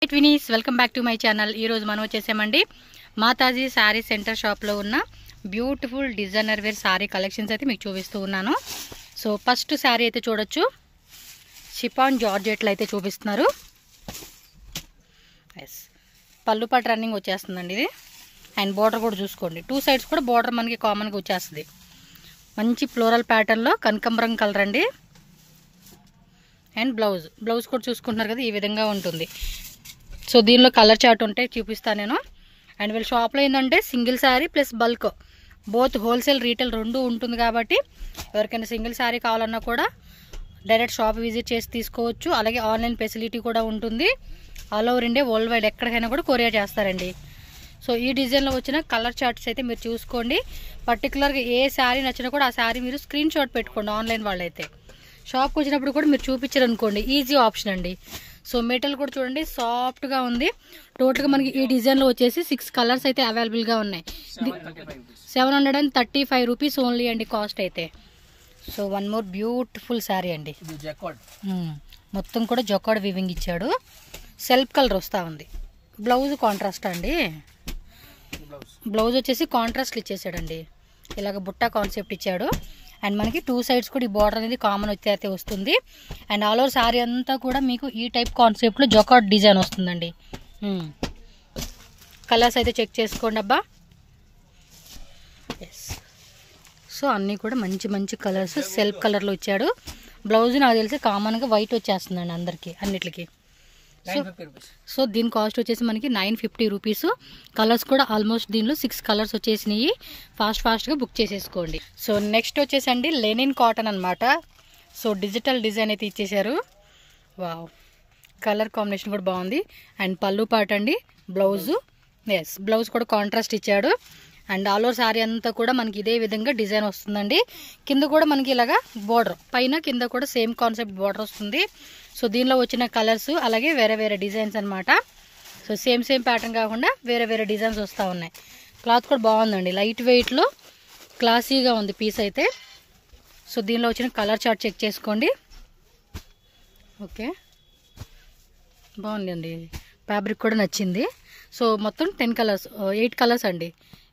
Twinnies welcome back to my channel. ఈరోజు మనం వచ్చేసామండి మాతాజీ శారీ సెంటర్ షాప్లో ఉన్న beautiful designer wear sari collections అయితే మీకు చూపిస్తూ ఉన్నాను. సో ఫస్ట్ శారీ అయితే చూడొచ్చు, షిఫాన్ జార్జెట్లు అయితే చూపిస్తున్నారు. ఎస్, పళ్ళు పాటు రన్నింగ్ వచ్చేస్తుందండి ఇది. అండ్ బార్డర్ కూడా చూసుకోండి, టూ సైడ్స్ కూడా బార్డర్ మనకి కామన్గా వచ్చేస్తుంది. మంచి ఫ్లోరల్ ప్యాటర్న్లో కనకాంబరం కలర్ అండి. అండ్ బ్లౌజ్ కూడా చూసుకుంటున్నారు కదా, ఈ విధంగా ఉంటుంది. సో దీనిలో కలర్ చార్ట్ ఉంటే చూపిస్తాను నేను. అండ్ వీళ్ళ షాప్లో ఏంటంటే single sari plus bulk both wholesale retail రెండు ఉంటుంది కాబట్టి ఎవరికైనా సింగిల్ శారీ కావాలన్నా కూడా డైరెక్ట్ షాప్ విజిట్ చేసి తీసుకోవచ్చు. అలాగే ఆన్లైన్ ఫెసిలిటీ కూడా ఉంటుంది. All over India world wide ఎక్కడికైనా కూడా కొరియర్ చేస్తారండి. సో ఈ డిజైన్లో వచ్చిన కలర్ చార్ట్స్ అయితే మీరు చూసుకోండి. పర్టికులర్గా ఏ శారీ నచ్చినా కూడా ఆ శారీ మీరు స్క్రీన్ షాట్ పెట్టుకోండి. ఆన్లైన్ వాళ్ళైతే షాప్కి వచ్చినప్పుడు కూడా మీరు చూపించారు అనుకోండి, ఈజీ ఆప్షన్ అండి. సో మెటీరియల్ కూడా చూడండి, సాఫ్ట్గా ఉంది. టోటల్గా మనకి ఈ డిజైన్లో వచ్చేసి 6 కలర్స్ అయితే అవైలబుల్గా ఉన్నాయి. 735 రూపీస్ ఓన్లీ అండి కాస్ట్ అయితే. So one more beautiful sari అండి. మొత్తం కూడా జొకాడ్ వీవింగ్ ఇచ్చాడు. సెల్ఫ్ కలర్ వస్తూ ఉంది. బ్లౌజ్ కాంట్రాస్ట్ అండి. బ్లౌజ్ వచ్చేసి కాంట్రాస్ట్లు ఇచ్చేసాడండి. ఇలాగ బుట్ట కాన్సెప్ట్ ఇచ్చాడు. అండ్ మనకి టూ సైడ్స్ కూడా ఈ బార్డర్ అనేది కామన్ అయితే వస్తుంది. అండ్ ఆల్ ఓవర్ శారీ అంతా కూడా మీకు ఈ టైప్ కాన్సెప్ట్లో జొకాట్ డిజైన్ వస్తుందండి. కలర్స్ అయితే చెక్ చేసుకోండి అబ్బా. ఎస్, సో అన్నీ కూడా మంచి మంచి కలర్స్ సెల్ఫ్ కలర్లో ఇచ్చాడు. బ్లౌజ్ నాకు తెలిసి కామన్గా వైట్ వచ్చేస్తుందండి అందరికీ అన్నిటికీ. సో దీని కాస్ట్ వచ్చేసి మనకి 950 రూపీస్. కలర్స్ కూడా ఆల్మోస్ట్ దీనిలో 6 కలర్స్ వచ్చేసినాయి. ఫాస్ట్గా బుక్ చేసేసుకోండి. సో నెక్స్ట్ వచ్చేసండి లెనిన్ కాటన్ అనమాట. సో డిజిటల్ డిజైన్ అయితే ఇచ్చేసారు. వావ్, కలర్ కాంబినేషన్ కూడా బాగుంది. అండ్ పళ్ళు పాట అండి. బ్లౌజ్ కూడా కాంట్రాస్ట్ ఇచ్చాడు. అండ్ ఆల్ ఓవర్ శారీ అంతా కూడా మనకి ఇదే విధంగా డిజైన్ వస్తుందండి. కింద కూడా మనకి ఇలాగా బోర్డర్, పైన కింద కూడా సేమ్ కాన్సెప్ట్ బోర్డర్ వస్తుంది. సో దీనిలో వచ్చిన కలర్స్ అలాగే వేరే వేరే డిజైన్స్ అనమాట. సో సేమ్ ప్యాటర్న్ కాకుండా వేరే వేరే డిజైన్స్ వస్తూ ఉన్నాయి. క్లాత్ కూడా బాగుందండి, లైట్ వెయిట్లో క్లాసీగా ఉంది పీస్ అయితే. సో దీనిలో వచ్చిన కలర్ చార్ట్ చెక్ చేసుకోండి. ఓకే, బాగుంది అండి. ఫ్యాబ్రిక్ కూడా నచ్చింది. సో మొత్తం 8 కలర్స్ అండి.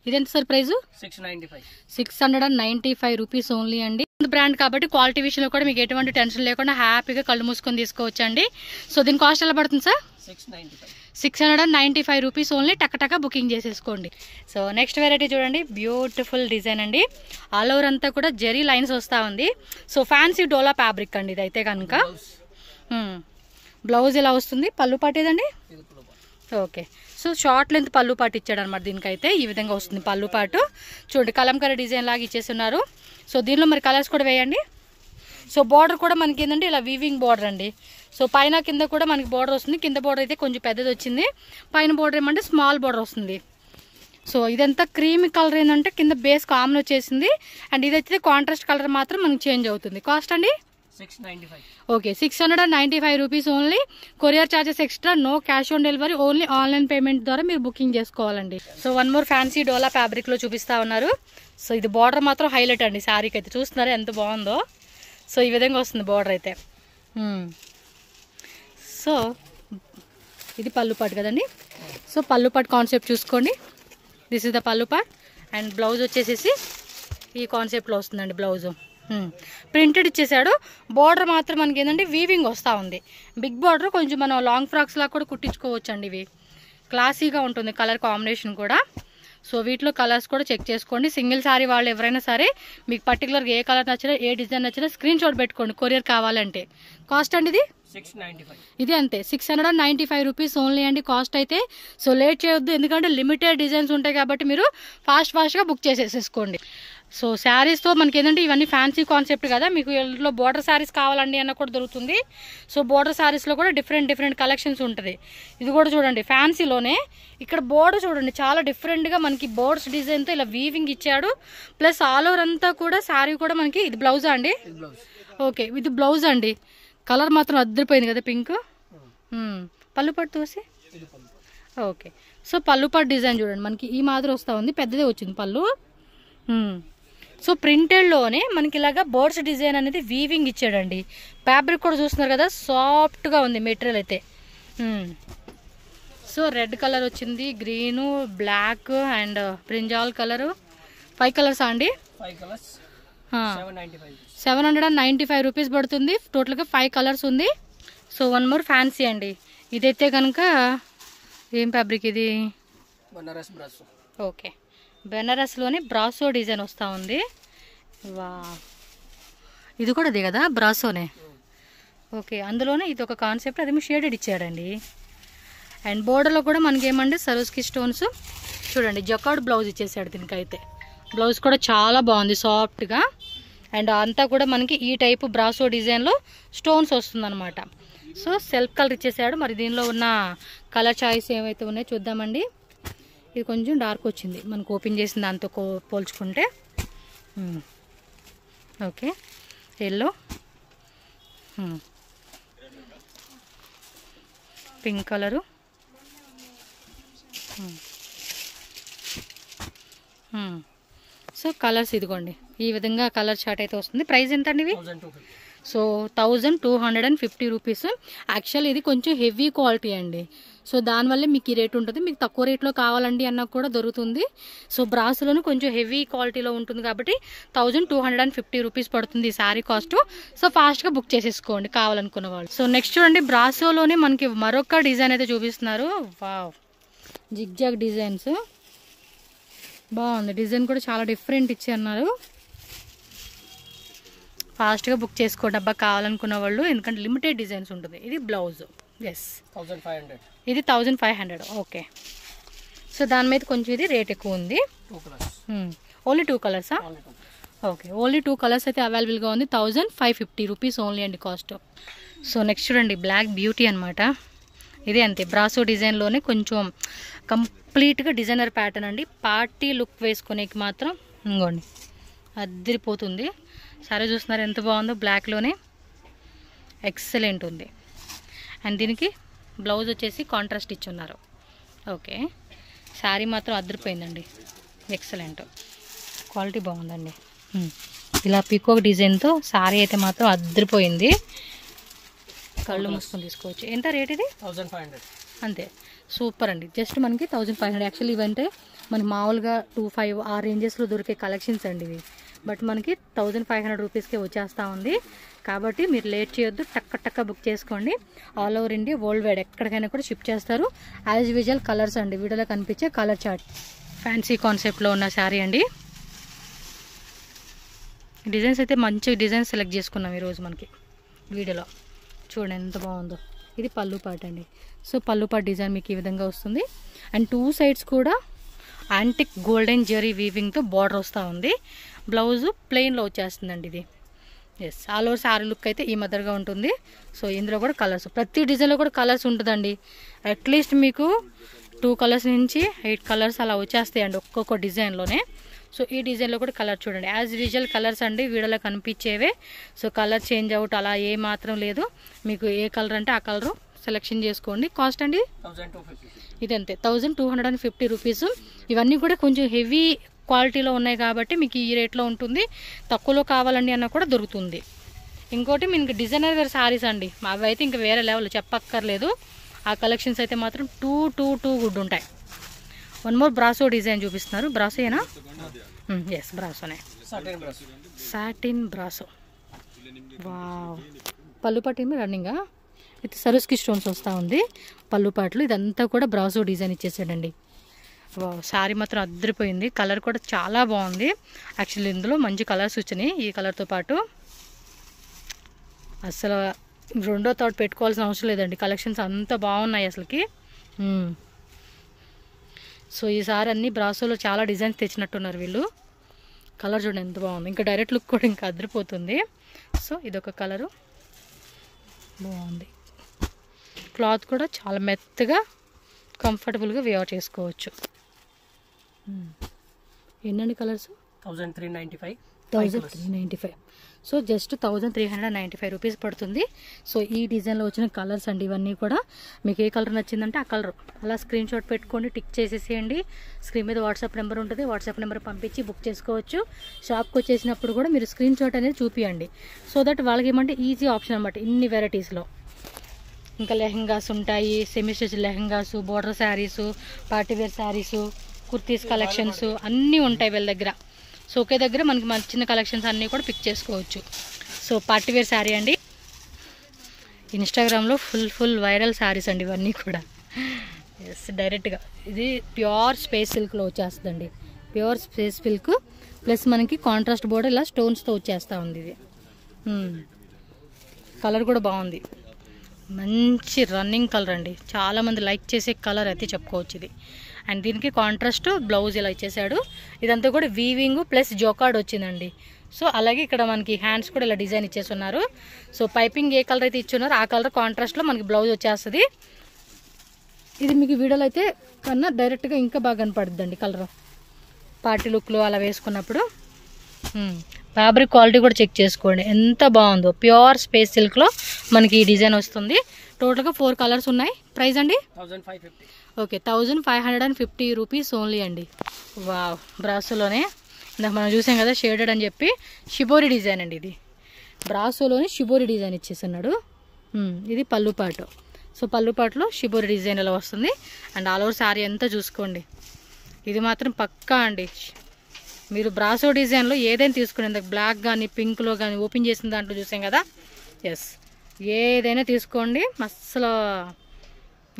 ఇదెంత సార్ ప్రైస్? 695 రూపీస్ ఓన్లీ అండి. బ్రాండ్ కాబట్టి క్వాలిటీ విషయంలో కూడా మీకు ఎటువంటి టెన్షన్ లేకుండా హ్యాపీగా కళ్ళు మూసుకొని తీసుకోవచ్చు అండి. సో దీని కాస్ట్ ఎలా పడుతుంది సార్? 695 rupees only. టక్క బుకింగ్ చేసేసుకోండి. సో నెక్స్ట్ వెరైటీ చూడండి, బ్యూటిఫుల్ డిజైన్ అండి. ఆల్ ఓవర్ అంతా కూడా జెరీ లైన్స్ వస్తూ ఉంది. సో ఫ్యాన్సీ డోలా ఫ్యాబ్రిక్ అండి ఇదైతే కనుక. బ్లౌజ్ ఎలా వస్తుంది, పళ్ళు పాటేదండి. ఓకే, సో షార్ట్ లెంత్ పళ్ళు పాటు ఇచ్చాడు అనమాట. దీనికైతే ఈ విధంగా వస్తుంది పళ్ళు పాటు. చూడండి కలంకరీ డిజైన్ లాగా ఇచ్చేస్తున్నారు. సో దీనిలో మరి కలర్స్ కూడా వేయండి. సో బార్డర్ కూడా మనకి ఏంటంటే ఇలా వీవింగ్ బార్డర్ అండి. సో పైన కింద కూడా మనకి బార్డర్ వస్తుంది. కింద బార్డర్ అయితే కొంచెం పెద్దది వచ్చింది, పైన బార్డర్ ఏమంటే స్మాల్ బార్డర్ వస్తుంది. సో ఇదంతా క్రీమ్ కలర్ ఏంటంటే కింద బేస్ కామన్ వచ్చేసింది. అండ్ ఇదైతే కాంట్రాస్ట్ కలర్ మాత్రం మనకి చేంజ్ అవుతుంది. కాస్ట్ అండి 695. Okay, 695 rupees only. Courier charges extra, no cash on delivery, only online payment ద్వారా మీరు బుకింగ్ చేసుకోవాలండి. So one more fancy dola fabric లో చూపిస్తా ఉన్నారు. సో ఇది బార్డర్ మాత్రం హైలైట్ అండి శారీకి అయితే. చూస్తున్నారా ఎంత బాగుందో. సో ఈ విధంగా వస్తుంది బార్డర్ అయితే. సో ఇది పళ్ళు పాటు కదండి. సో పళ్ళు పాటు కాన్సెప్ట్ చూసుకోండి. దిస్ ఇస్ ద పళ్ళు పాట్. అండ్ బ్లౌజ్ వచ్చేసేసి ఈ కాన్సెప్ట్లో వస్తుందండి. బ్లౌజు ప్రింటెడ్ ఇచ్చేసాడు. బార్డర్ మాత్రం మనకి ఏంటంటే వీవింగ్ వస్తూ ఉంది. బిగ్ బార్డర్ కొంచెం మనం లాంగ్ ఫ్రాక్స్ లాగా కూడా కుట్టించుకోవచ్చు అండి. ఇవి క్లాసీగా ఉంటుంది కలర్ కాంబినేషన్ కూడా. సో వీటిలో కలర్స్ కూడా చెక్ చేసుకోండి. సింగిల్ శారీ వాళ్ళు ఎవరైనా సరే మీకు పర్టికులర్గా ఏ కలర్ నచ్చినా ఏ డిజైన్ నచ్చినా స్క్రీన్ షాట్ పెట్టుకోండి కొరియర్ కావాలంటే. కాస్ట్ అండి ఇది 695. ఇది అంతే, 695 రూపీస్ ఓన్లీ అండి కాస్ట్ అయితే. సో లేట్ చేయొద్దు, ఎందుకంటే లిమిటెడ్ డిజైన్స్ ఉంటాయి కాబట్టి మీరు ఫాస్ట్గా బుక్ చేసేసుకోండి. సో శారీస్తో మనకి ఏంటంటే ఇవన్నీ ఫ్యాన్సీ కాన్సెప్ట్ కదా, మీకు ఇందులో బోర్డర్ శారీస్ కావాలండి అన్న కూడా దొరుకుతుంది. సో బోర్డర్ శారీస్లో కూడా డిఫరెంట్ కలెక్షన్స్ ఉంటుంది. ఇది కూడా చూడండి ఫ్యాన్సీలోనే. ఇక్కడ బోర్డర్ చూడండి చాలా డిఫరెంట్గా మనకి బోర్డ్స్ డిజైన్తో ఇలా వీవింగ్ ఇచ్చాడు. ప్లస్ ఆల్ ఓవర్ అంతా కూడా శారీ కూడా మనకి ఇది బ్లౌజా అండి. ఓకే, ఇది బ్లౌజ్ అండి. కలర్ మాత్రం అద్దరిపోయింది కదా పింక్. పళ్ళు పట్టు తోసి. ఓకే, సో పళ్ళు పట్టు డిజైన్ చూడండి మనకి ఈ మాదిరి వస్తూ ఉంది, పెద్దదే వచ్చింది పళ్ళు. సో ప్రింటెడ్లోనే మనకి ఇలాగా బర్డ్స్ డిజైన్ అనేది వీవింగ్ ఇచ్చాడండి. ఫ్యాబ్రిక్ కూడా చూస్తున్నారు కదా, సాఫ్ట్గా ఉంది మెటీరియల్ అయితే. సో రెడ్ కలర్ వచ్చింది, green, black and brinjal colour. 5 colours అండి. 5 కలర్స్ 795 రూపీస్ పడుతుంది. టోటల్గా 5 కలర్స్ ఉంది. సో వన్ మోర్ ఫ్యాన్సీ అండి. ఇదైతే కనుక ఏం ఫ్యాబ్రిక్ ఇది? బనారస్ బ్రాసో. ఓకే, బెనారస్లోని బ్రాసో డిజైన్ వస్తూ ఉంది. వా, ఇది కూడా అదే కదా బ్రాసోనే. ఓకే, అందులోనే ఇది ఒక కాన్సెప్ట్, అది మీ షేడెడ్ ఇచ్చాడండి. అండ్ బోర్డర్లో కూడా మనకి ఏమంటే సరోస్కి స్టోన్స్ చూడండి. జకార్డ్ బ్లౌజ్ ఇచ్చేసాడు దీనికైతే. బ్లౌజ్ కూడా చాలా బాగుంది, సాఫ్ట్గా. అండ్ అంతా కూడా మనకి ఈ టైపు బ్రాసో డిజైన్లో స్టోన్స్ వస్తుందన్నమాట. సో సెల్ఫ్ కలర్ ఇచ్చేసాడు. మరి దీనిలో ఉన్న కలర్ చాయిస్ ఏమైతే ఉన్నాయో చూద్దామండి. ఇది కొంచెం డార్క్ వచ్చింది మనకు ఓపెన్ చేసిన దాంతో పోల్చుకుంటే. Okay, yellow, pink colour, so colours ఇదిగోండి ఈ విధంగా కలర్ చార్ట్ అయితే వస్తుంది. ప్రైస్ ఎంత అండి ఇవి? 1250. So 1250 rupees. యాక్చువల్ ఇది కొంచెం హెవీ క్వాలిటీ అండి. సో దానివల్లే మీకు ఈ రేట్ ఉంటుంది. మీకు తక్కువ రేట్లో కావాలండి అన్నా కూడా దొరుకుతుంది. సో బ్రాస్లోనే కొంచెం హెవీ క్వాలిటీలో ఉంటుంది కాబట్టి 1250 రూపీస్ పడుతుంది ఈ శారీ కాస్ట్. సో ఫాస్ట్గా బుక్ చేసేసుకోండి కావాలనుకున్న వాళ్ళు. సో నెక్స్ట్ చూడండి, బ్రాసోలోనే మనకి మరొక డిజైన్ అయితే చూపిస్తున్నారు. వావ్, జిగ్జాగ్ డిజైన్స్ బాగుంది. డిజైన్ కూడా చాలా డిఫరెంట్ ఇచ్చి అన్నారు. ఫాస్ట్గా బుక్ చేసుకోండి అబ్బా కావాలనుకున్న వాళ్ళు, ఎందుకంటే లిమిటెడ్ డిజైన్స్ ఉంటుంది. ఇది బ్లౌజ్. ఎస్, 1500. ఇది 1500. ఓకే, సో దాని మీద కొంచెం ఇది రేట్ ఎక్కువ ఉంది. 2 కలర్స్. ఓన్లీ 2 కలర్సా? ఓకే, ఓన్లీ 2 కలర్స్ అయితే అవైలబుల్గా ఉంది. 1550 రూపీస్ ఓన్లీ అండి కాస్ట్. సో నెక్స్ట్ చూడండి, బ్లాక్ బ్యూటీ అనమాట. ఇది అంతే బ్రాసో డిజైన్లోనే కొంచెం కంప్లీట్గా డిజైనర్ ప్యాటర్న్ అండి. పార్టీ లుక్ వేసుకునేకి మాత్రం ఇంకోండి అద్దరిపోతుంది. సరే చూస్తున్నారు ఎంత బాగుందో, బ్లాక్లోనే ఎక్సలెంట్ ఉంది. అండ్ దీనికి బ్లౌజ్ వచ్చేసి కాంట్రాస్ట్ ఇచ్చున్నారు. ఓకే, శారీ మాత్రం అద్దరిపోయిందండి, ఎక్సలెంట్ క్వాలిటీ బాగుందండి. ఇలా పీకాక్ డిజైన్తో శారీ అయితే మాత్రం అద్దరిపోయింది. కళ్ళు మూసుకొని తీసుకోవచ్చు. ఎంత రేట్ ఇది? 1500. అంతే, సూపర్ అండి. జస్ట్ మనకి 1500. యాక్చువల్లీ ఇవంటే మనకి మామూలుగా 25 ఆ రేంజెస్లో దొరికే కలెక్షన్స్ అండి ఇవి. బట్ మనకి 1500 రూపీస్కే వచ్చేస్తూ ఉంది. కాబట్టి మీరు లేట్ చేయొద్దు, టక్క బుక్ చేసుకోండి. All over India, world wide ఎక్కడికైనా కూడా షిప్ చేస్తారు. యాజ్ యూజువల్ కలర్స్ అండి, వీడియోలో కనిపించే కలర్ చార్ట్. ఫ్యాన్సీ కాన్సెప్ట్లో ఉన్న శారీ అండి. డిజైన్స్ అయితే మంచి డిజైన్స్ సెలెక్ట్ చేసుకున్నాం ఈరోజు మనకి వీడియోలో. చూడండి ఎంత బాగుందో. ఇది పళ్ళు పాట అండి. సో పళ్ళు పాట డిజైన్ మీకు ఈ విధంగా వస్తుంది. అండ్ 2 సైడ్స్ కూడా యాంటిక్ గోల్డెన్ జరీ వీవింగ్తో బార్డర్ వస్తూ ఉంది. బ్లౌజ్ ప్లెయిన్లో వచ్చేస్తుందండి ఇది. Yes, all over sari look అయితే ఈ మదర్గా ఉంటుంది. సో ఇందులో కూడా కలర్స్, ప్రతి డిజైన్లో కూడా కలర్స్ ఉంటుందండి. అట్లీస్ట్ మీకు 2 కలర్స్ నుంచి 8 కలర్స్ అలా వచ్చేస్తాయండి ఒక్కొక్క డిజైన్లోనే. సో ఈ డిజైన్లో కూడా కలర్ చూడండి, యాజ్ యూజువల్ కలర్స్ అండి వీడియోలో కనిపించేవే. సో కలర్ చేంజ్ అవుట్ అలా ఏ మాత్రం లేదు. మీకు ఏ కలర్ అంటే ఆ కలరు సెలెక్షన్ చేసుకోండి. కాస్ట్ అండి 1250. ఇదంతే 1250 రూపీస్. ఇవన్నీ కూడా కొంచెం హెవీ క్వాలిటీలో ఉన్నాయి కాబట్టి మీకు ఈ రేట్లో ఉంటుంది. తక్కువలో కావాలండి అన్న కూడా దొరుకుతుంది. ఇంకోటి మీకు డిజైనర్ వేర్ శారీస్ అండి, అవి అయితే ఇంకా వేరే లెవెల్ చెప్పక్కర్లేదు. ఆ కలెక్షన్స్ అయితే మాత్రం టూ గుడ్ ఉంటాయి. వన్ మోర్ బ్రాసో డిజైన్ చూపిస్తున్నారు. బ్రాసోయేనా? ఎస్, బ్రాసోనే. Satin brasso. వావ్, పళ్ళు పాటు ఏమి రన్నింగా విత్ సరోస్కి స్టోన్స్ వస్తూ ఉంది పళ్ళు పాటలు. ఇదంతా కూడా బ్రాసో డిజైన్ ఇచ్చేసాడండి. వావ్, శారీ మాత్రం అద్దరిపోయింది. కలర్ కూడా చాలా బాగుంది. యాక్చువల్లీ ఇందులో మంచి కలర్స్ వచ్చినాయి. ఈ కలర్తో పాటు అసలు రెండో థాట్ పెట్టుకోవాల్సిన అవసరం లేదండి. కలెక్షన్స్ అంత బాగున్నాయి అసలుకి. సో ఈసారి అన్ని బ్రాసోలో చాలా డిజైన్స్ తెచ్చినట్టున్నారు వీళ్ళు. కలర్ చూడండి ఎంత బాగుంది. ఇంకా డైరెక్ట్ లుక్ కూడా ఇంకా అద్దరిపోతుంది. సో ఇదొక కలరు బాగుంది. క్లాత్ కూడా చాలా మెత్తగా కంఫర్టబుల్గా వేర్ చేసుకోవచ్చు. ఎన్ని కలర్స్? 1395. సో జస్ట్ 1395 రూపీస్ పడుతుంది. సో ఈ డిజైన్లో వచ్చిన కలర్స్ అండి ఇవన్నీ కూడా. మీకు ఏ కలర్ నచ్చిందంటే ఆ కలర్ అలా స్క్రీన్ షాట్ పెట్టుకోండి, టిక్ చేసేసేయండి. స్క్రీన్ మీద వాట్సాప్ నెంబర్ ఉంటుంది, వాట్సాప్ నెంబర్ పంపించి బుక్ చేసుకోవచ్చు. షాప్కి వచ్చేసినప్పుడు కూడా మీరు స్క్రీన్ షాట్ అనేది చూపియండి. సో దట్ వాళ్ళకి ఏమంటే ఈజీ ఆప్షన్ అనమాట ఇన్ని వెరైటీస్లో. ఇంకా లెహంగాస్ ఉంటాయి, semi stitch lehengas, border saris, party wear saris, kurtis collections అన్నీ ఉంటాయి వీళ్ళ దగ్గర. సో ఒకే దగ్గర మనకి చిన్న కలెక్షన్స్ అన్నీ కూడా పిక్ చేసుకోవచ్చు. సో పార్టీవేర్ శారీ అండి, ఇన్స్టాగ్రామ్లో ఫుల్ వైరల్ శారీస్ అండి ఇవన్నీ కూడా. ఎస్, డైరెక్ట్గా ఇది ప్యూర్ స్పేస్ సిల్క్లో వచ్చేస్తుందండి. ప్యూర్ స్పేస్ సిల్క్ ప్లస్ మనకి కాంట్రాస్ట్ బోర్డర్ ఇలా స్టోన్స్తో వచ్చేస్తూ ఉంది. ఇది కలర్ కూడా బాగుంది, మంచి రన్నింగ్ కలర్ అండి, చాలామంది లైక్ చేసే కలర్ అయితే చెప్పుకోవచ్చు ఇది. అండ్ దీనికి కాంట్రాస్ట్ బ్లౌజ్ ఇలా ఇచ్చేసాడు. ఇదంతా కూడా వీవింగ్ ప్లస్ జోకార్డ్ వచ్చిందండి. సో అలాగే ఇక్కడ మనకి హ్యాండ్స్ కూడా ఇలా డిజైన్ ఇచ్చేస్తున్నారు. సో పైపింగ్ ఏ కలర్ అయితే ఇచ్చున్నారో ఆ కలర్ కాంట్రాస్ట్లో మనకి బ్లౌజ్ వచ్చేస్తుంది. ఇది మీకు వీడియోలో అయితే కన్నా డైరెక్ట్గా ఇంకా బాగా కనపడుద్దండి కలర్, పార్టీ లుక్లో అలా వేసుకున్నప్పుడు. ఫ్యాబ్రిక్ క్వాలిటీ కూడా చెక్ చేసుకోండి ఎంత బాగుందో. ప్యూర్ స్పేస్ సిల్క్లో మనకి ఈ డిజైన్ వస్తుంది. టోటల్గా 4 కలర్స్ ఉన్నాయి. ప్రైస్ అండి 1550. ఓకే, 1550 రూపీస్ ఓన్లీ అండి. వావ్, బ్రాసోలోనే ఇందాక మనం చూసాం కదా షేడెడ్ అని చెప్పి, షిబోరి డిజైన్ అండి ఇది. బ్రాసోలోనే షిబోరి డిజైన్ ఇచ్చేస్తున్నాడు. ఇది పళ్ళు పాటు. సో పళ్ళు పాటులో షిబోరి డిజైన్ ఇలా వస్తుంది. అండ్ ఆల్ ఓవర్ శారీ అంతా చూసుకోండి. ఇది మాత్రం పక్కా అండి. మీరు బ్రాసో డిజైన్లో ఏదైనా తీసుకునే, బ్లాక్ కానీ పింక్లో కానీ ఓపెన్ చేసిన దాంట్లో చూసాం కదా. ఎస్, ఏదైనా తీసుకోండి, అస్సలు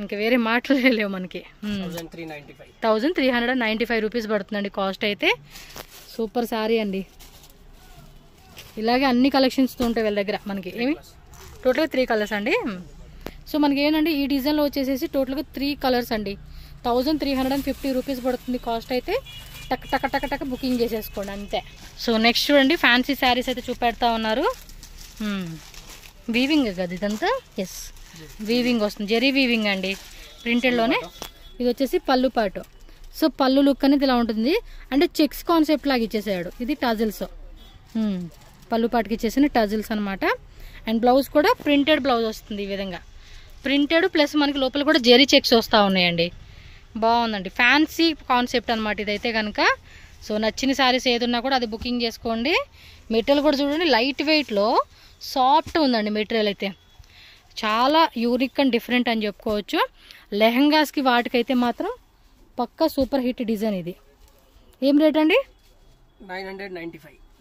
ఇంకా వేరే మాటలు లేవు మనకి. 1395 రూపీస్ పడుతుందండి కాస్ట్ అయితే. సూపర్ శారీ అండి. ఇలాగే అన్ని కలెక్షన్స్తో ఉంటాయి వీళ్ళ దగ్గర మనకి. ఏమి టోటల్గా 3 కలర్స్ అండి. సో మనకి ఏంటంటే ఈ డిజైన్లో వచ్చేసేసి టోటల్గా 3 కలర్స్ అండి. 1350 రూపీస్ పడుతుంది కాస్ట్ అయితే. టక్ టక్ టక్ టక్ బుకింగ్ చేసేసుకోండి అంతే. సో నెక్స్ట్ చూడండి, ఫ్యాన్సీ శారీస్ అయితే చూపెడతా ఉన్నారు. వీవింగ్ కదా ఇదంతా. ఎస్, వీవింగ్ వస్తుంది, జెరీ వీవింగ్ అండి, ప్రింటెడ్లోనే. ఇది వచ్చేసి పళ్ళు పాటు. సో పళ్ళు లుక్ అనేది ఇలా ఉంటుంది, అంటే చెక్స్ కాన్సెప్ట్ లాగా ఇచ్చేసాడు. ఇది టజిల్స్, పళ్ళు పాటుకి ఇచ్చేసిన టజిల్స్ అనమాట. అండ్ బ్లౌజ్ కూడా ప్రింటెడ్ బ్లౌజ్ వస్తుంది ఈ విధంగా. ప్రింటెడ్ ప్లస్ మనకి లోపల కూడా జెరీ చెక్స్ వస్తూ ఉన్నాయండి. బాగుందండి, ఫ్యాన్సీ కాన్సెప్ట్ అనమాట ఇదైతే కనుక. సో నచ్చిన శారీస్ ఏదున్నా కూడా అది బుకింగ్ చేసుకోండి. మెటీరియల్ కూడా చూడండి, లైట్ వెయిట్లో సాఫ్ట్ ఉందండి మెటీరియల్ అయితే. చాలా యూనిక్ అండ్ డిఫరెంట్ అని చెప్పుకోవచ్చు. లెహంగాస్కి వాటికైతే మాత్రం పక్కా సూపర్ హిట్ డిజైన్ ఇది. ఏం రేట్ అండి?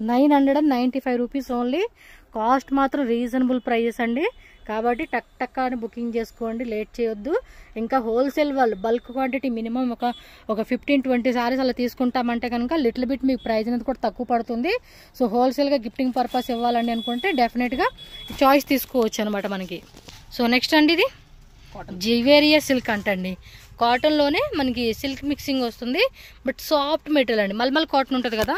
995 రూపీస్ ఓన్లీ. కాస్ట్ మాత్రం రీజనబుల్ ప్రైజెస్ అండి. కాబట్టి టక్ టక్ అని బుకింగ్ చేసుకోండి, లేట్ చేయొద్దు. ఇంకా హోల్సేల్ వాళ్ళు బల్క్ క్వాంటిటీ మినిమం ఒక 15-20 సారీస్ అలా తీసుకుంటామంటే కనుక లిటిల్ బిట్ మీకు ప్రైస్ అనేది కూడా తక్కువ పడుతుంది. సో హోల్సేల్గా గిఫ్టింగ్ పర్పస్ ఇవ్వాలండి అనుకుంటే డెఫినెట్గా చాయిస్ తీసుకోవచ్చు అనమాట మనకి. సో నెక్స్ట్ అండి, ఇది జివేరియా సిల్క్ అంటండి. కాటన్లోనే మనకి సిల్క్ మిక్సింగ్ వస్తుంది, బట్ సాఫ్ట్ మెటీరియల్ అండి. మల్మల్ కాటన్ ఉంటుంది కదా,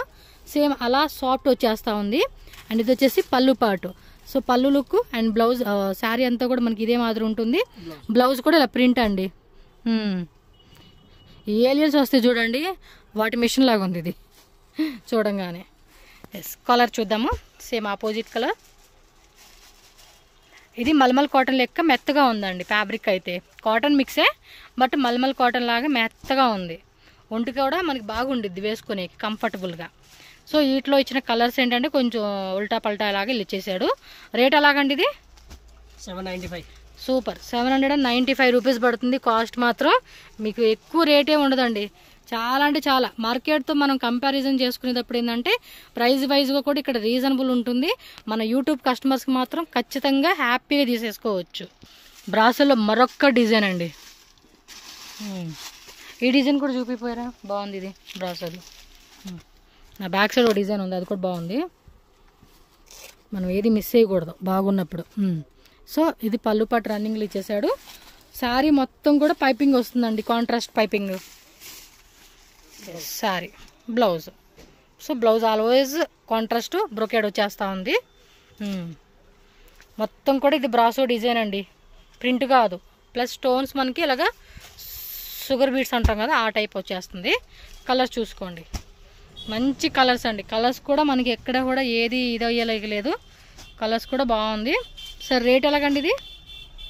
సేమ్ అలా సాఫ్ట్ వచ్చేస్తూ ఉంది. అండ్ ఇది వచ్చేసి పళ్ళు పాటు. సో పళ్ళు లుక్ అండ్ బ్లౌజ్, శారీ అంతా కూడా మనకి ఇదే మాదిరి ఉంటుంది. బ్లౌజ్ కూడా ఇలా ప్రింట్ అండి. ఈ ఏలియన్స్ వస్తే చూడండి, వాటి మిషన్ లాగా ఉంది ఇది చూడంగానే. ఎస్, కలర్ చూద్దాము. Same opposite colour. ఇది మల్మల్ కాటన్ లెక్క మెత్తగా ఉందండి ఫ్యాబ్రిక్ అయితే. కాటన్ మిక్సే, బట్ మల్మల్ కాటన్ లాగా మెత్తగా ఉంది. ఒంటికి కూడా మనకి బాగుండిద్ది వేసుకునే కంఫర్టబుల్గా. సో వీటిలో ఇచ్చిన కలర్స్ ఏంటంటే కొంచెం ఉల్టా పల్టా లాగా ఇచ్చేసాడు. రేట్ ఎలాగండి ఇది? 795. సూపర్, 795 రూపీస్ పడుతుంది. కాస్ట్ మాత్రం మీకు ఎక్కువ రేటే ఉండదండి. చాలా అంటే చాలా మార్కెట్తో మనం కంపారిజన్ చేసుకునేటప్పుడు ఏంటంటే ప్రైస్ వైజ్గా కూడా ఇక్కడ రీజనబుల్ ఉంటుంది. మన యూట్యూబ్ కస్టమర్స్కి మాత్రం ఖచ్చితంగా హ్యాపీగా తీసేసుకోవచ్చు. బ్రాసోలో మరొక్క డిజైన్ అండి. ఈ డిజైన్ కూడా చూపిపోయారా? బాగుంది ఇది బ్రాసోలో. నా బ్యాక్ సైడ్ ఒక డిజైన్ ఉంది, అది కూడా బాగుంది. మనం ఏది మిస్ చేయకూడదు బాగున్నప్పుడు. సో ఇది పళ్ళు పాటు రన్నింగ్లు ఇచ్చేసాడు. శారీ మొత్తం కూడా పైపింగ్ వస్తుందండి, contrast piping sari. Blouse, so blouse always contrast brocade వచ్చేస్తూ ఉంది. మొత్తం కూడా ఇది బ్రాసో డిజైన్ అండి, ప్రింట్ కాదు. ప్లస్ స్టోన్స్ మనకి ఇలాగా షుగర్ బీట్స్ అంటాం కదా, ఆ టైప్ వచ్చేస్తుంది. కలర్స్ చూసుకోండి, మంచి కలర్స్ అండి. కలర్స్ కూడా మనకి ఎక్కడ కూడా ఏది ఇది అయ్యలేదు. కలర్స్ కూడా బాగుంది. సార్ రేట్ ఎలాగండి ఇది?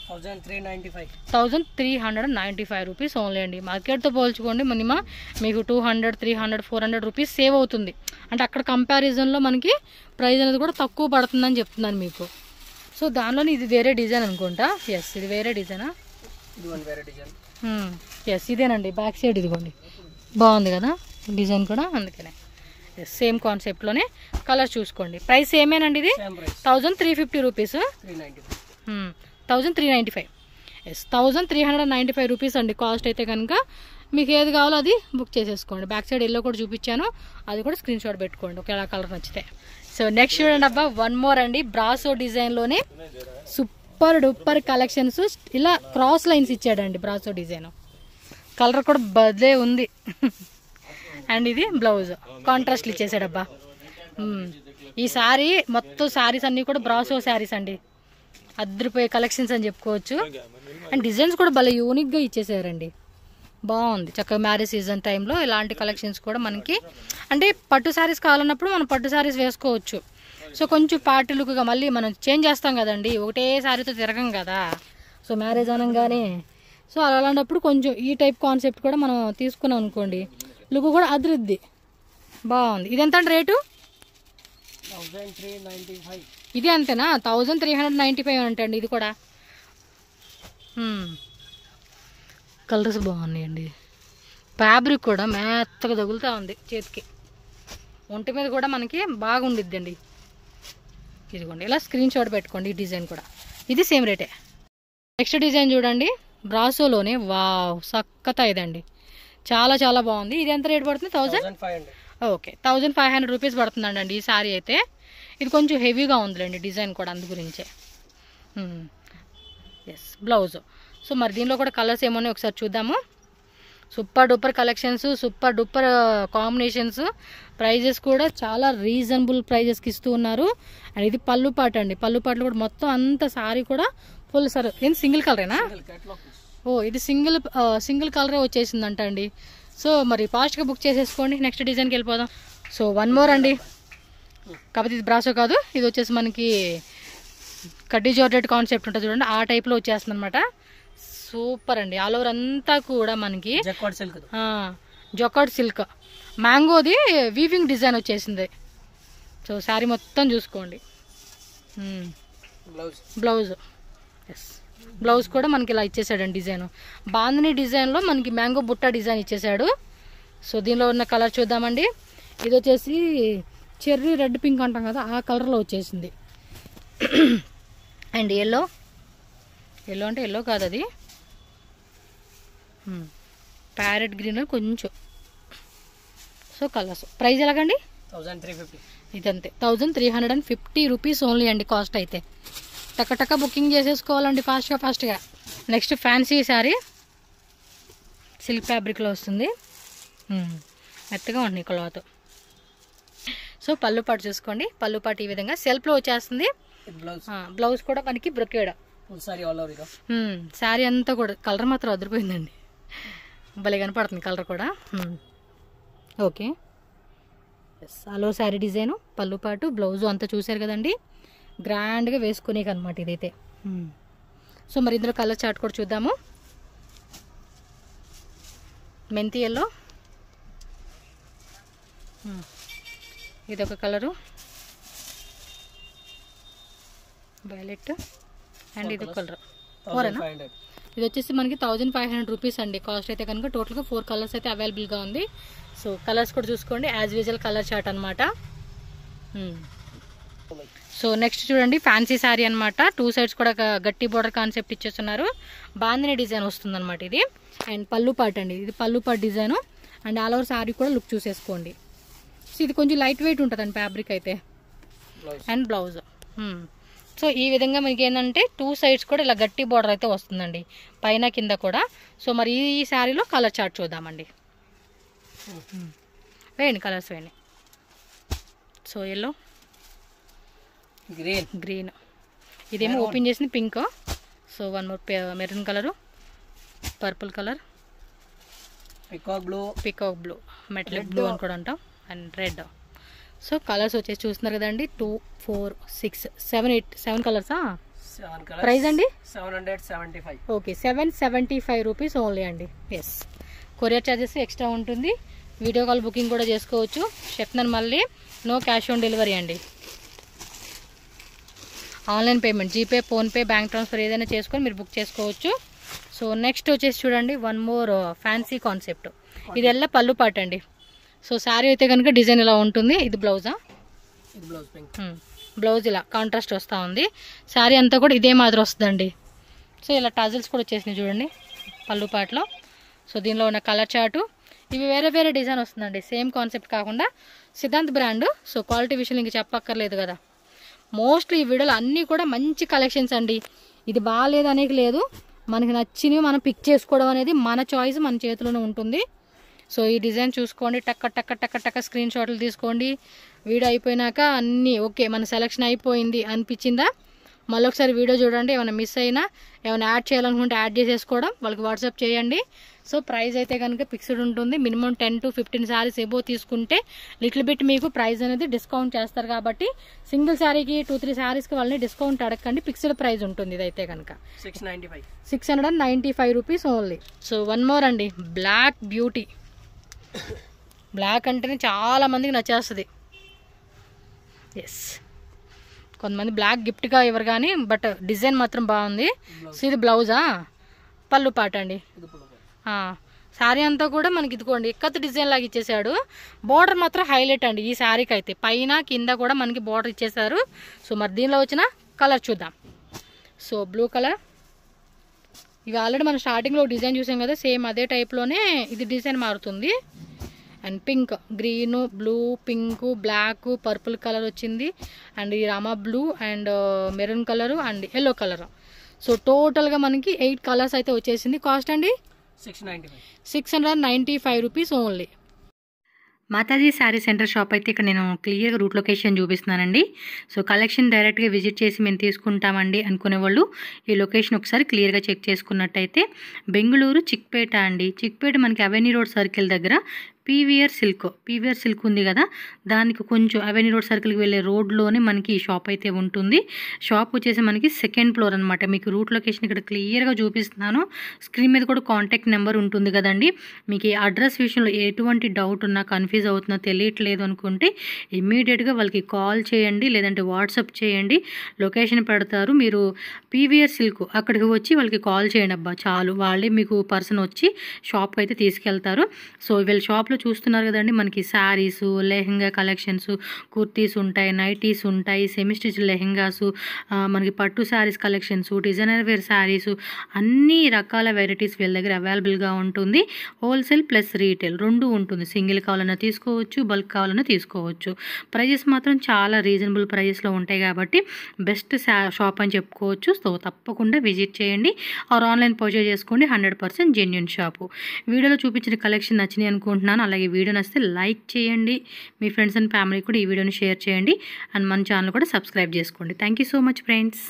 1395 రూపీస్ ఓన్లీ అండి. మార్కెట్తో పోల్చుకోండి మినిమం మీకు 200, 300, 400 రూపీస్ సేవ్ అవుతుంది. అంటే అక్కడ కంపారిజన్లో మనకి ప్రైస్ అనేది కూడా తక్కువ పడుతుందని చెప్తున్నాను మీకు. సో దానిలోనే ఇది వేరే డిజైన్ అనుకుంటా. ఎస్, ఇది వేరే డిజైనా? ఇది వన్ వేరే డిజైన్. ఎస్, ఇదేనండి. బ్యాక్ సైడ్ ఇదిగోండి, బాగుంది కదా డిజైన్ కూడా, అందుకనే. ఎస్, సేమ్ కాన్సెప్ట్లోనే కలర్ చూసుకోండి. ప్రైస్ ఏమేనండి ఇది? 1350 రూపీస్. 1395. ఎస్, 1395 రూపీస్ అండి కాస్ట్ అయితే కనుక. మీకు ఏది కావాలో అది బుక్ చేసేసుకోండి. బ్యాక్ సైడ్ ఎల్లో కూడా చూపించాను, అది కూడా స్క్రీన్ షాట్ పెట్టుకోండి ఒకవేళ కలర్ నచ్చితే. సో నెక్స్ట్ చూడండి అబ్బా, వన్ మోర్ అండి. బ్రాసో డిజైన్లోనే సూపర్ డూపర్ కలెక్షన్స్. ఇలా క్రాస్ లైన్స్ ఇచ్చాడండి బ్రాసో డిజైన్. కలర్ కూడా బదే ఉంది. అండ్ ఇది బ్లౌజ్ కాంట్రాస్ట్లు ఇచ్చేసాడబ్బా. ఈ శారీ మొత్తం శారీస్ అన్నీ కూడా బ్రాసో శారీస్ అండి. అద్దరిపోయే కలెక్షన్స్ అని చెప్పుకోవచ్చు. అండ్ డిజైన్స్ కూడా భలే యూనిక్గా ఇచ్చేసారండి, బాగుంది. చక్కగా మ్యారేజ్ సీజన్ టైంలో ఇలాంటి కలెక్షన్స్ కూడా మనకి, అంటే పట్టు శారీస్ కావాలన్నప్పుడు మనం పట్టు శారీస్ వేసుకోవచ్చు. సో కొంచెం పార్టీ లుక్గా మళ్ళీ మనం చేంజ్ చేస్తాం కదండి, ఒకటే శారీతో తిరగం కదా. సో మ్యారేజ్ అనగానే సో అలాంటప్పుడు కొంచెం ఈ టైప్ కాన్సెప్ట్ కూడా మనం తీసుకున్నాం అనుకోండి, లుక్ కూడా అదిరిద్ది, బాగుంది. ఇది ఎంత అండి రేటు? 1395. ఇది అంతేనా? 1395 అంటండి ఇది కూడా. కలర్స్ బాగున్నాయండి. ఫ్యాబ్రిక్ కూడా మెత్తగా తగులుతూ ఉంది చేతికి, ఒంటి మీద కూడా మనకి బాగుండిద్దండి. ఇదిగోండి, ఇలా స్క్రీన్ షాట్ పెట్టుకోండి. ఈ డిజైన్ కూడా ఇది సేమ్ రేటే. నెక్స్ట్ డిజైన్ చూడండి, బ్రాసోలోనే. వావ్, సక్కత ఇదండి, చాలా చాలా బాగుంది. ఇది ఎంత రేట్ పడుతుంది? 1500. ఓకే, 1500 రూపీస్ పడుతుందండి ఈ శారీ అయితే. ఇది కొంచెం హెవీగా ఉందిలేండి డిజైన్ కూడా, అందు గురించే. Yes, blouse. సో మరి దీనిలో కూడా కలర్స్ ఏమోనే ఒకసారి చూద్దాము. Super duper collections, super duper combinations. Prices కూడా చాలా రీజనబుల్ ప్రైజెస్కి ఇస్తూ ఉన్నారు. అండ్ ఇది పళ్ళు పాట అండి. పళ్ళు పాటలు కూడా మొత్తం అంత శారీ కూడా ఫుల్ సార్. ఏం సింగిల్ కలరేనా? ఓ, ఇది సింగిల్ కలరే వచ్చేసిందంట అండి. సో మరి ఫాస్ట్గా బుక్ చేసేసుకోండి. నెక్స్ట్ డిజైన్కి వెళ్ళిపోదాం. సో వన్ మోర్ అండి, కాకపోతే ఇది బ్రాసో కాదు, ఇది వచ్చేసి మనకి కడ్డీ జార్జెట్ కాన్సెప్ట్ ఉంటుంది చూడండి, ఆ టైప్లో వచ్చేస్తుంది అనమాట. సూపర్ అండి. ఆల్ ఓవర్ అంతా కూడా మనకి జకార్డ్ సిల్క్ మ్యాంగోది వీవింగ్ డిజైన్ వచ్చేసింది. సో శారీ మొత్తం చూసుకోండి. బ్లౌజ్. ఎస్, బ్లౌజ్ కూడా మనకి ఇలా ఇచ్చేసాడండి డిజైన్. బాందిని డిజైన్లో మనకి మ్యాంగో బుట్ట డిజైన్ ఇచ్చేసాడు. సో దీనిలో ఉన్న కలర్ చూద్దామండి. ఇది వచ్చేసి చెర్రీ రెడ్ పింక్ అంటాం కదా, ఆ కలర్లో వచ్చేసింది. అండ్ ఎల్లో అంటే ఎల్లో కాదు, అది ప్యారెట్ గ్రీన్ కొంచెం. So colours. ప్రైస్ ఎలాగండి? 1350. ఇదంతే, 1350 రూపీస్ ఓన్లీ అండి కాస్ట్ అయితే. టక్క బుకింగ్ చేసేసుకోవాలండి ఫాస్ట్గా. నెక్స్ట్ ఫ్యాన్సీ శారీ, సిల్క్ ఫ్యాబ్రిక్లో వస్తుంది, మెత్తగా ఉంటుంది క్లాత్. సో పళ్ళు పాటు చూసుకోండి. పళ్ళు పాటు ఈ విధంగా సెల్ఫ్లో వచ్చేస్తుంది. బ్లౌజ్ కూడా మనకి బ్రొకేడ్. శారీ అంతా కూడా కలర్ మాత్రం అదిరిపోయిందండి, భలే కనపడుతుంది కలర్ కూడా. ఓకే, ఎస్, అలో శారీ డిజైను, పళ్ళు పాటు, బ్లౌజు అంతా చూసారు కదండి. గ్రాండ్గా వేసుకునేకి అనమాట ఇదైతే. సో మరి ఇందులో కలర్ చార్ట్ కూడా చూద్దాము. మెంతి ఎల్లో, ఇదొక కలరు, వైలెట్, అండ్ ఇదొక కలర్. ఫోరేనా? ఇది వచ్చేసి మనకి 1500 రూపీస్ అండి కాస్ట్ అయితే కనుక. టోటల్గా 4 కలర్స్ అయితే అవైలబుల్గా ఉంది. సో కలర్స్ కూడా చూసుకోండి, యాజ్ యూజువల్ కలర్ చార్ట్ అనమాట. సో నెక్స్ట్ చూడండి, ఫ్యాన్సీ శారీ అనమాట. 2 సైడ్స్ కూడా గట్టి బోర్డర్ కాన్సెప్ట్ ఇచ్చేస్తున్నారు. బాందిని డిజైన్ వస్తుంది అనమాట ఇది. అండ్ పళ్ళు పాట్ అండి, ఇది పళ్ళు pot design. And all over sari కూడా లుక్ చూసేసుకోండి. సో ఇది కొంచెం లైట్ వెయిట్ ఉంటుందండి ఫ్యాబ్రిక్ అయితే. And blouse. సో ఈ విధంగా మీకు ఏంటంటే 2 సైడ్స్ కూడా ఇలా గట్టి బోర్డర్ అయితే వస్తుందండి, పైన కింద కూడా. సో మరి ఈ శారీలో కలర్ చార్ట్ చూద్దామండి. వేయండి కలర్స్ వేయండి. సో ఎల్లో, గ్రీన్, ఇదేమో ఓపెన్ చేసింది pink. So one more maroon colour, purple colour, peacock blue, metallic blue అని కూడా అంటాం, అండ్ రెడ్. సో కలర్స్ వచ్చేసి చూస్తున్నారు కదండి, 2, 4, 6, 7, 8, 7 కలర్సా? ప్రైస్ అండి 775. ఓకే, 775 రూపీస్ ఓన్లీ అండి. ఎస్, కొరియర్ ఛార్జెస్ ఎక్స్ట్రా ఉంటుంది. వీడియో కాల్ బుకింగ్ కూడా చేసుకోవచ్చు. చెప్తున్నాను మళ్ళీ, నో క్యాష్ ఆన్ డెలివరీ అండి. Online payment GPay, PhonePe, bank transfer ఏదైనా చేసుకొని మీరు బుక్ చేసుకోవచ్చు. సో నెక్స్ట్ వచ్చేసి చూడండి, వన్ మోర్ ఫ్యాన్సీ కాన్సెప్ట్. ఇది ఎల్ల పళ్ళు పాట అండి. సో శారీ అయితే కనుక డిజైన్ ఇలా ఉంటుంది. ఇది బ్లౌజా, ఇది బ్లౌజ్ పింక్. బ్లౌజ్ ఇలా కాంట్రాస్ట్ వస్తూ ఉంది. శారీ అంతా కూడా ఇదే మాదిరి వస్తుందండి. సో ఇలా టజల్స్ కూడా వచ్చేసినాయి చూడండి పళ్ళు పాటలో. సో దీనిలో ఉన్న కలర్ చార్టు ఇవి వేరే వేరే డిజైన్ వస్తుందండి, సేమ్ కాన్సెప్ట్ కాకుండా. సిద్ధాంత్ బ్రాండ్. సో క్వాలిటీ విషయం ఇంక చెప్పక్కర్లేదు కదా. మోస్ట్లీ ఈ వీడియోలో అన్నీ కూడా మంచి కలెక్షన్స్ అండి. ఇది బాగాలేదు అనేది లేదు, మనకి నచ్చినవి మనం పిక్ చేసుకోవడం అనేది మన చాయిస్, మన చేతిలోనే ఉంటుంది. సో ఈ డిజైన్ చూసుకోండి, టక్క టక్క టక్క టక్క స్క్రీన్ షాట్లు తీసుకోండి. వీడియో అయిపోయినాక అన్నీ ఓకే, మన సెలెక్షన్ అయిపోయింది అనిపించిందా మళ్ళీ ఒకసారి వీడియో చూడండి. ఏమైనా మిస్ అయినా ఏమైనా యాడ్ చేయాలనుకుంటే యాడ్ చేసేసుకోవడం, వాళ్ళకి వాట్సాప్ చేయండి. సో ప్రైస్ అయితే కనుక ఫిక్స్డ్ ఉంటుంది. మినిమం 10 to 15 శారీస్ ఎబో తీసుకుంటే లిటిల్ బిట్ మీకు ప్రైస్ అనేది డిస్కౌంట్ చేస్తారు. కాబట్టి సింగిల్ శారీకి 2-3 శారీస్కి వాళ్ళని డిస్కౌంట్ అడగండి, ఫిక్స్డ్ ప్రైస్ ఉంటుంది. ఇదైతే కనుక 695 rupees only. So one more అండి, బ్లాక్ బ్యూటీ. బ్లాక్ అంటేనే చాలా మందికి నచ్చేస్తుంది. ఎస్, కొంతమంది బ్లాక్ గిఫ్ట్గా ఇవ్వరు కానీ, బట్ డిజైన్ మాత్రం బాగుంది. సో ఇది బ్లౌజా, పళ్ళు పాట అండి. శారీ అంతా కూడా మనకి ఇదిగోండి ఇక్కత్ డిజైన్ లాగా ఇచ్చేసాడు. బార్డర్ మాత్రం హైలైట్ అండి ఈ శారీకి అయితే, పైన కింద కూడా మనకి బార్డర్ ఇచ్చేసారు. సో మరి దీనిలో వచ్చిన కలర్ చూద్దాం. సో బ్లూ కలర్, ఇవి ఆల్రెడీ మనం స్టార్టింగ్లో డిజైన్ చూసాం కదా, సేమ్ అదే టైప్లోనే ఇది డిజైన్ మారుతుంది. And pink, green, blue, pink, black, purple colour వచ్చింది. అండ్ ఈ Rama blue and maroon colour and yellow colour. So టోటల్గా మనకి 8 కలర్స్ అయితే వచ్చేసింది. కాస్ట్ అండి 695 rupees only. Mataji sari centre shop అయితే ఇక్కడ నేను క్లియర్గా రూట్ లొకేషన్ చూపిస్తున్నానండి. సో కలెక్షన్ డైరెక్ట్గా విజిట్ చేసి మేము తీసుకుంటామండి అనుకునే వాళ్ళు ఈ లొకేషన్ ఒకసారి క్లియర్గా చెక్ చేసుకున్నట్టయితే, బెంగళూరు చిక్పేట అండి. చిక్పేట మనకి అవెన్యూ రోడ్ సర్కిల్ దగ్గర పీవీఆర్ సిల్క్ ఉంది కదా, దానికి కొంచెం అవెన్యూ రోడ్ సర్కిల్కి వెళ్ళే రోడ్లోనే మనకి ఈ షాప్ అయితే ఉంటుంది. షాప్ వచ్చేసి మనకి 2nd ఫ్లోర్ అనమాట. మీకు రూట్ లొకేషన్ ఇక్కడ క్లియర్గా చూపిస్తున్నాను. స్క్రీన్ మీద కూడా కాంటాక్ట్ నెంబర్ ఉంటుంది కదండి. మీకు ఈ అడ్రస్ విషయంలో ఎటువంటి డౌట్ ఉన్నా, కన్ఫ్యూజ్ అవుతున్నా, తెలియట్లేదు అనుకుంటే ఇమ్మీడియట్గా వాళ్ళకి కాల్ చేయండి, లేదంటే వాట్సాప్ చేయండి. లొకేషన్ పెడతారు. మీరు పీవీఆర్ సిల్క్ అక్కడికి వచ్చి వాళ్ళకి కాల్ చేయండి, అబ్బా చాలు, వాళ్ళే మీకు పర్సన్ వచ్చి షాప్కి అయితే తీసుకెళ్తారు. సో వీళ్ళ షాప్లో చూస్తున్నారు కదండి, మనకి శారీస్, లెహెంగా కలెక్షన్స్, కుర్తీస్ ఉంటాయి, నైటీస్ ఉంటాయి, సెమీ స్టిచ్ లెహెంగాస్, మనకి పట్టు saris collections, designer wear saris, అన్ని రకాల వెరైటీస్ వీళ్ళ దగ్గర అవైలబుల్గా ఉంటుంది. హోల్సేల్ ప్లస్ రీటైల్ రెండు ఉంటుంది. సింగిల్ కావాలన్నా తీసుకోవచ్చు, బల్క్ కావాలన్నా తీసుకోవచ్చు. ప్రైజెస్ మాత్రం చాలా రీజనబుల్ ప్రైజెస్లో ఉంటాయి కాబట్టి బెస్ట్ షాప్ అని చెప్పుకోవచ్చు. సో తప్పకుండా విజిట్ చేయండి, ఆర్ ఆన్లైన్ పర్చేజ్ చేసుకోండి. 100% జెన్యూన్ షాపు. వీడియోలో చూపించిన కలెక్షన్ నచ్చినాయి అనుకుంటున్నాను. అలాగే వీడియో నచ్చితే లైక్ చేయండి, మీ ఫ్రెండ్స్ అండ్ ఫ్యామిలీ కూడా ఈ వీడియోని షేర్ చేయండి, అండ్ మన ఛానల్ కూడా సబ్స్క్రైబ్ చేసుకోండి. Thank you so much friends.